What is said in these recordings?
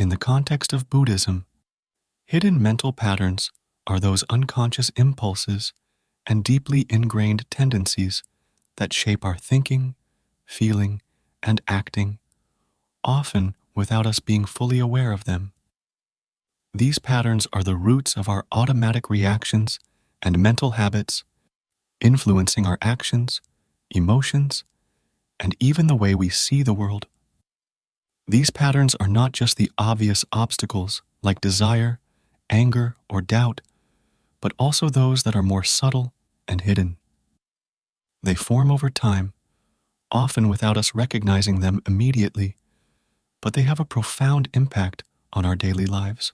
In the context of Buddhism, hidden mental patterns are those unconscious impulses and deeply ingrained tendencies that shape our thinking, feeling, and acting, often without us being fully aware of them. These patterns are the roots of our automatic reactions and mental habits, influencing our actions, emotions, and even the way we see the world. These patterns are not just the obvious obstacles like desire, anger, or doubt, but also those that are more subtle and hidden. They form over time, often without us recognizing them immediately, but they have a profound impact on our daily lives.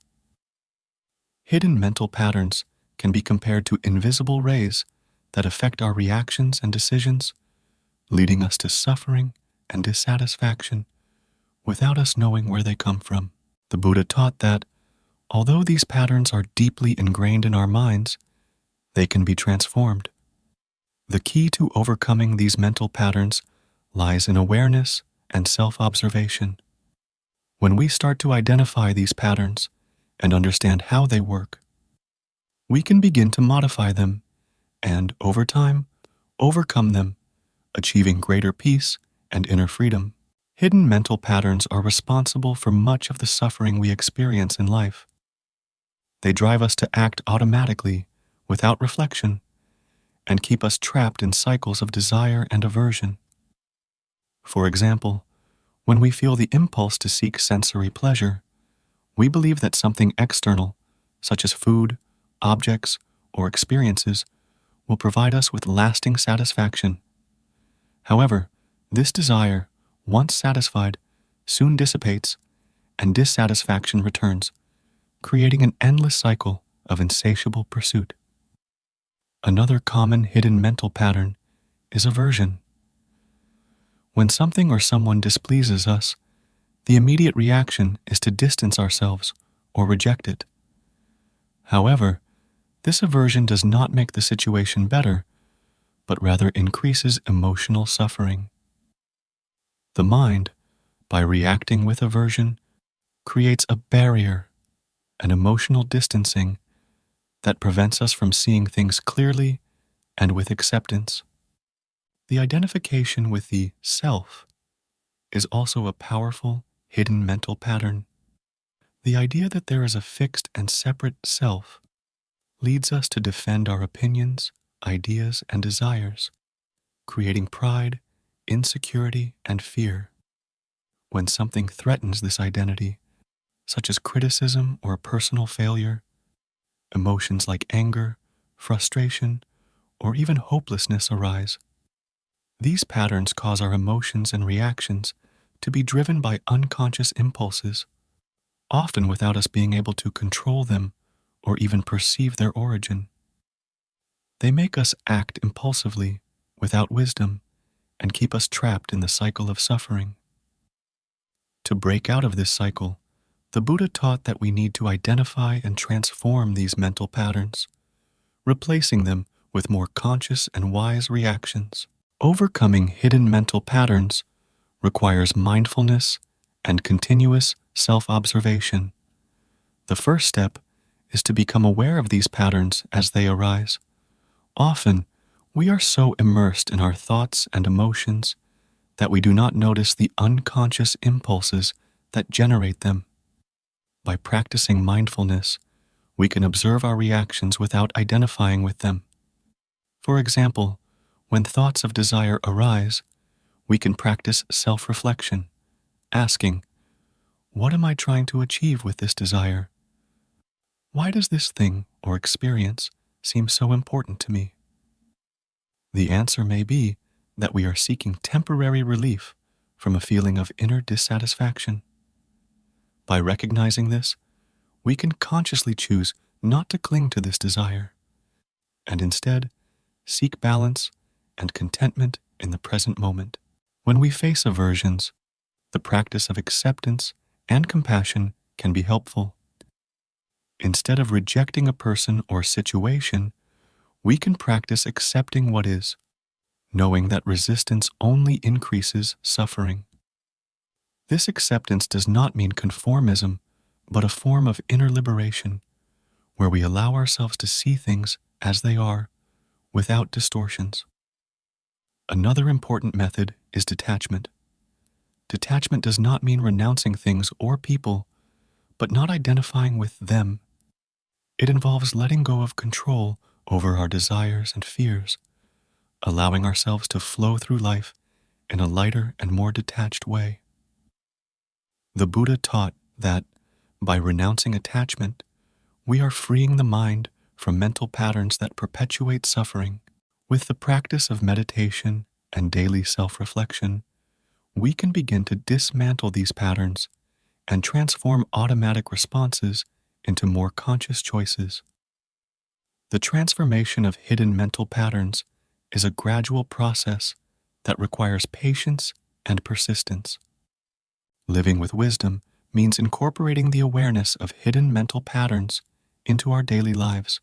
Hidden mental patterns can be compared to invisible rays that affect our reactions and decisions, leading us to suffering and dissatisfaction without us knowing where they come from. The Buddha taught that, although these patterns are deeply ingrained in our minds, they can be transformed. The key to overcoming these mental patterns lies in awareness and self-observation. When we start to identify these patterns and understand how they work, we can begin to modify them and, over time, overcome them, achieving greater peace and inner freedom. Hidden mental patterns are responsible for much of the suffering we experience in life. They drive us to act automatically, without reflection, and keep us trapped in cycles of desire and aversion. For example, when we feel the impulse to seek sensory pleasure, we believe that something external, such as food, objects, or experiences, will provide us with lasting satisfaction. However, this desire, once satisfied, soon dissipates, and dissatisfaction returns, creating an endless cycle of insatiable pursuit. Another common hidden mental pattern is aversion. When something or someone displeases us, the immediate reaction is to distance ourselves or reject it. However, this aversion does not make the situation better, but rather increases emotional suffering. The mind, by reacting with aversion, creates a barrier, an emotional distancing that prevents us from seeing things clearly and with acceptance. The identification with the self is also a powerful, hidden mental pattern. The idea that there is a fixed and separate self leads us to defend our opinions, ideas, and desires, creating pride, insecurity, and fear. When something threatens this identity, such as criticism or personal failure, emotions like anger, frustration, or even hopelessness arise. These patterns cause our emotions and reactions to be driven by unconscious impulses, often without us being able to control them or even perceive their origin. They make us act impulsively, without wisdom, and keep us trapped in the cycle of suffering. To break out of this cycle, the Buddha taught that we need to identify and transform these mental patterns, replacing them with more conscious and wise reactions. Overcoming hidden mental patterns requires mindfulness and continuous self-observation. The first step is to become aware of these patterns as they arise. Often, we are so immersed in our thoughts and emotions that we do not notice the unconscious impulses that generate them. By practicing mindfulness, we can observe our reactions without identifying with them. For example, when thoughts of desire arise, we can practice self-reflection, asking, "What am I trying to achieve with this desire? Why does this thing or experience seem so important to me?" The answer may be that we are seeking temporary relief from a feeling of inner dissatisfaction. By recognizing this, we can consciously choose not to cling to this desire, and instead seek balance and contentment in the present moment. When we face aversions, the practice of acceptance and compassion can be helpful. Instead of rejecting a person or situation, we can practice accepting what is, knowing that resistance only increases suffering. This acceptance does not mean conformism, but a form of inner liberation where we allow ourselves to see things as they are without distortions. Another important method is detachment. Detachment does not mean renouncing things or people, but not identifying with them. It involves letting go of control over our desires and fears, allowing ourselves to flow through life in a lighter and more detached way. The Buddha taught that by renouncing attachment, we are freeing the mind from mental patterns that perpetuate suffering. With the practice of meditation and daily self-reflection, we can begin to dismantle these patterns and transform automatic responses into more conscious choices. The transformation of hidden mental patterns is a gradual process that requires patience and persistence. Living with wisdom means incorporating the awareness of hidden mental patterns into our daily lives.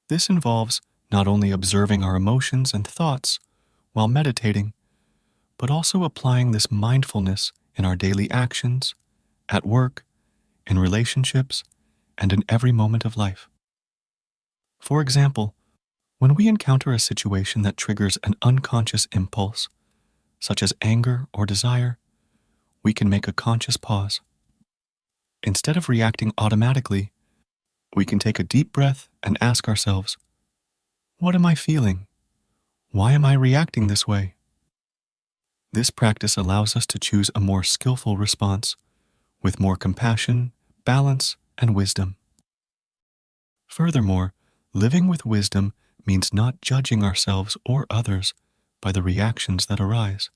This involves not only observing our emotions and thoughts while meditating, but also applying this mindfulness in our daily actions, at work, in relationships, and in every moment of life. For example, when we encounter a situation that triggers an unconscious impulse, such as anger or desire, we can make a conscious pause. Instead of reacting automatically, we can take a deep breath and ask ourselves, what am I feeling? Why am I reacting this way? This practice allows us to choose a more skillful response with more compassion, balance, and wisdom. Furthermore, living with wisdom means not judging ourselves or others by the reactions that arise.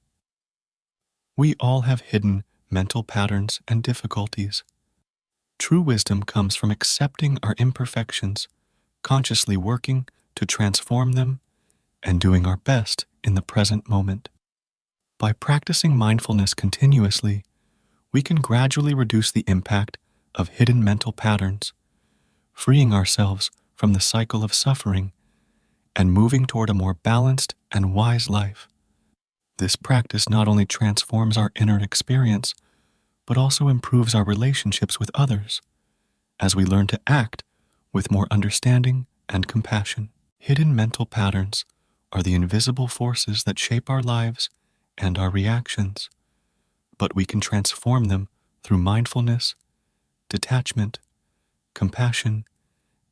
We all have hidden mental patterns and difficulties. True wisdom comes from accepting our imperfections, consciously working to transform them, and doing our best in the present moment. By practicing mindfulness continuously, we can gradually reduce the impact of hidden mental patterns, freeing ourselves from the cycle of suffering and moving toward a more balanced and wise life. This practice not only transforms our inner experience, but also improves our relationships with others as we learn to act with more understanding and compassion. Hidden mental patterns are the invisible forces that shape our lives and our reactions, but we can transform them through mindfulness, detachment, compassion,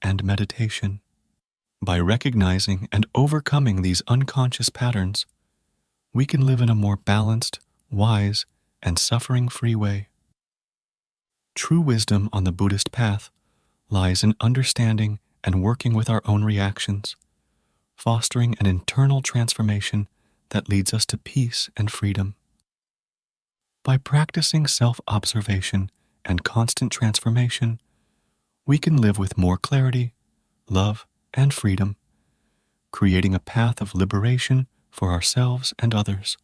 and meditation. By recognizing and overcoming these unconscious patterns, we can live in a more balanced, wise, and suffering-free way. True wisdom on the Buddhist path lies in understanding and working with our own reactions, fostering an internal transformation that leads us to peace and freedom. By practicing self-observation and constant transformation, we can live with more clarity, love, and freedom, creating a path of liberation for ourselves and others.